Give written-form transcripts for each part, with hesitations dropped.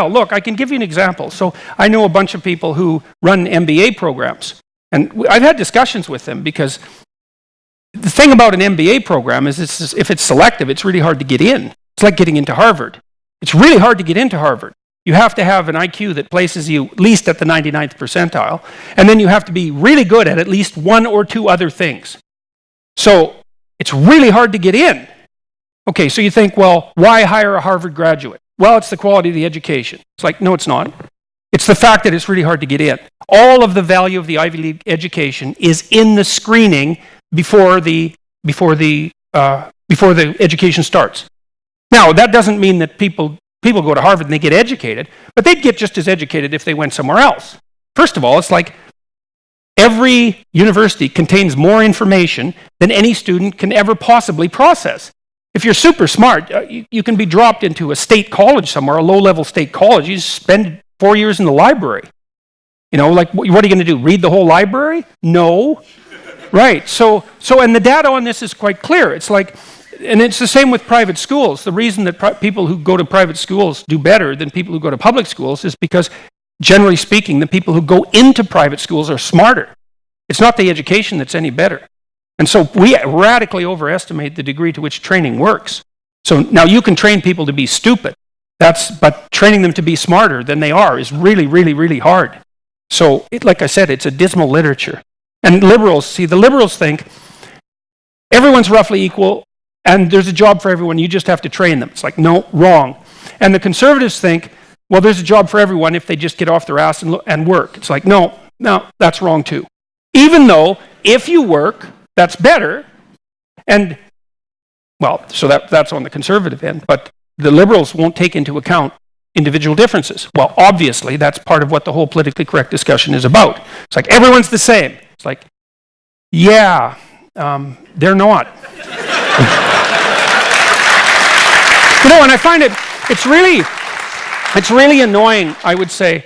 Well, look, I can give you an example. So I know a bunch of people who run MBA programs, and I've had discussions with them because the thing about an MBA program is if it's selective, it's really hard to get in. It's like getting into Harvard. It's really hard to get into Harvard. You have to have an IQ that places you at least at the 99th percentile, and then you have to be really good at least one or two other things. So it's really hard to get in. Okay, so you think, well, why hire a Harvard graduate? Well, it's the quality of the education. It's like, no, it's not. It's the fact that it's really hard to get in. All of the value of the Ivy League education is in the screening before the education starts. Now, that doesn't mean that people go to Harvard and they get educated, but they'd get just as educated if they went somewhere else. First of all, it's like every university contains more information than any student can ever possibly process. If you're super smart, you can be dropped into a state college somewhere, a low-level state college. You just spend 4 years in the library. You know, like, what are you going to do, read the whole library? No. Right, so and the data on this is quite clear. It's like, and it's the same with private schools. The reason that people who go to private schools do better than people who go to public schools is because, generally speaking, the people who go into private schools are smarter. It's not the education that's any better. And so we radically overestimate the degree to which training works. So now you can train people to be stupid, but training them to be smarter than they are is really, really, really hard. So, like I said, it's a dismal literature. And the liberals think everyone's roughly equal and there's a job for everyone, you just have to train them. It's like, no, wrong. And the conservatives think, well, there's a job for everyone if they just get off their ass and work. It's like, no, that's wrong too. Even though, if you work, that's better. And, well, so that's on the conservative end, but the liberals won't take into account individual differences. Well, obviously, that's part of what the whole politically correct discussion is about. It's like, everyone's the same. It's like, yeah, they're not. And I find it's really annoying, I would say.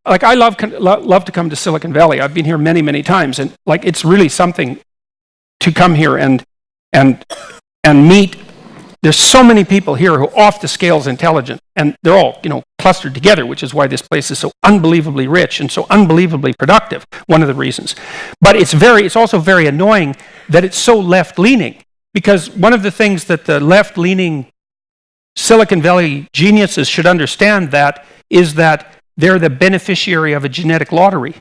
Like, I love to come to Silicon Valley. I've been here many, many times, and like, it's really something to come here and meet. There's so many people here who are off the scales intelligent, and they're all, clustered together, which is why this place is so unbelievably rich and so unbelievably productive, one of the reasons. But it's also very annoying that it's so left-leaning, because one of the things that the left-leaning Silicon Valley geniuses should understand is that they're the beneficiary of a genetic lottery.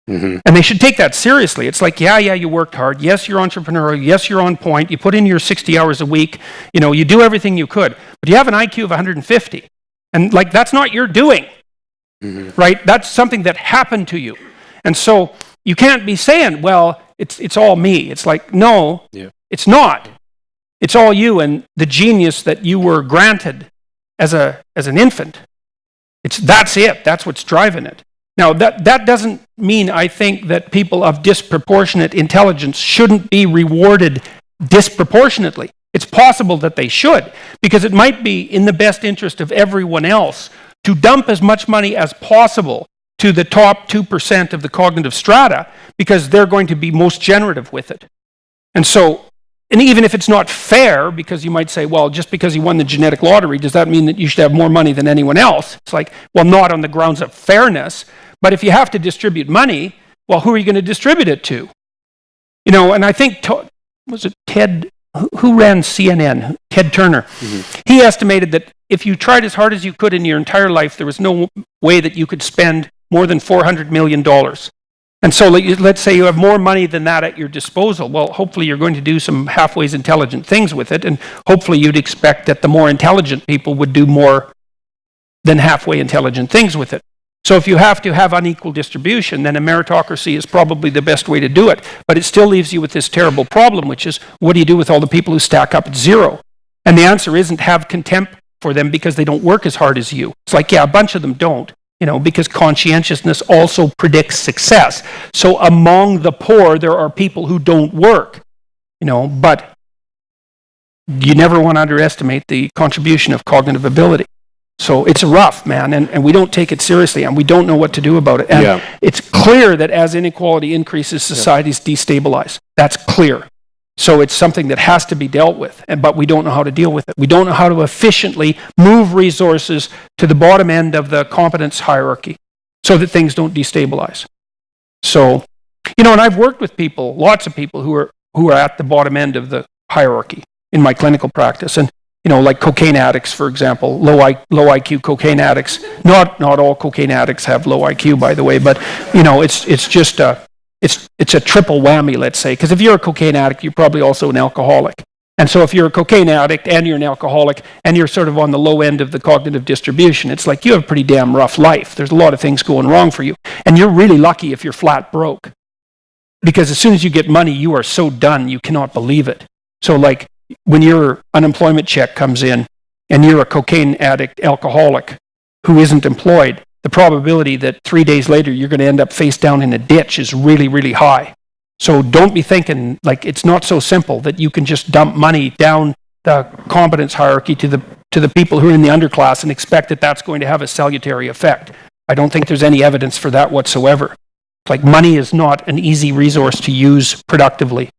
Mm-hmm. And they should take that seriously. It's like, yeah, you worked hard. Yes, you're entrepreneurial. Yes, you're on point. You put in your 60 hours a week. You do everything you could. But you have an IQ of 150. And like, that's not your doing, mm-hmm. right? That's something that happened to you. And so you can't be saying, well, it's all me. It's like, no, It's not. It's all you and the genius that you were granted as an infant. That's it. That's what's driving it. Now, that doesn't mean, I think, that people of disproportionate intelligence shouldn't be rewarded disproportionately. It's possible that they should, because it might be in the best interest of everyone else to dump as much money as possible to the top 2% of the cognitive strata, because they're going to be most generative with it. And even if it's not fair, because you might say, well, just because you won the genetic lottery, does that mean that you should have more money than anyone else? It's like, well, not on the grounds of fairness, but if you have to distribute money, well, who are you going to distribute it to? And I think, was it Ted, who ran CNN? Ted Turner. Mm-hmm. He estimated that if you tried as hard as you could in your entire life, there was no way that you could spend more than $400 million. And so let's say you have more money than that at your disposal. Well, hopefully you're going to do some halfway intelligent things with it, and hopefully you'd expect that the more intelligent people would do more than halfway intelligent things with it. So if you have to have unequal distribution, then a meritocracy is probably the best way to do it. But it still leaves you with this terrible problem, which is, what do you do with all the people who stack up at zero? And the answer isn't have contempt for them because they don't work as hard as you. It's like, yeah, a bunch of them don't. Because conscientiousness also predicts success. So among the poor, there are people who don't work, but you never want to underestimate the contribution of cognitive ability. So it's rough, man, and we don't take it seriously, and we don't know what to do about it. And it's clear that as inequality increases, societies destabilize. That's clear. So it's something that has to be dealt with, but we don't know how to deal with it. We don't know how to efficiently move resources to the bottom end of the competence hierarchy so that things don't destabilize. So, and I've worked with people, lots of people who are at the bottom end of the hierarchy in my clinical practice. And, like cocaine addicts, for example, low IQ cocaine addicts. Not all cocaine addicts have low IQ, by the way, but, it's just it's a triple whammy, let's say, because if you're a cocaine addict, you're probably also an alcoholic. And so if you're a cocaine addict and you're an alcoholic and you're sort of on the low end of the cognitive distribution, it's like you have a pretty damn rough life. There's a lot of things going wrong for you. And you're really lucky if you're flat broke. Because as soon as you get money, you are so done, you cannot believe it. So like when your unemployment check comes in and you're a cocaine addict alcoholic who isn't employed, the probability that 3 days later you're going to end up face down in a ditch is really, really high. So don't be thinking like it's not so simple that you can just dump money down the competence hierarchy to the people who are in the underclass and expect that that's going to have a salutary effect. I don't think there's any evidence for that whatsoever. Like money is not an easy resource to use productively.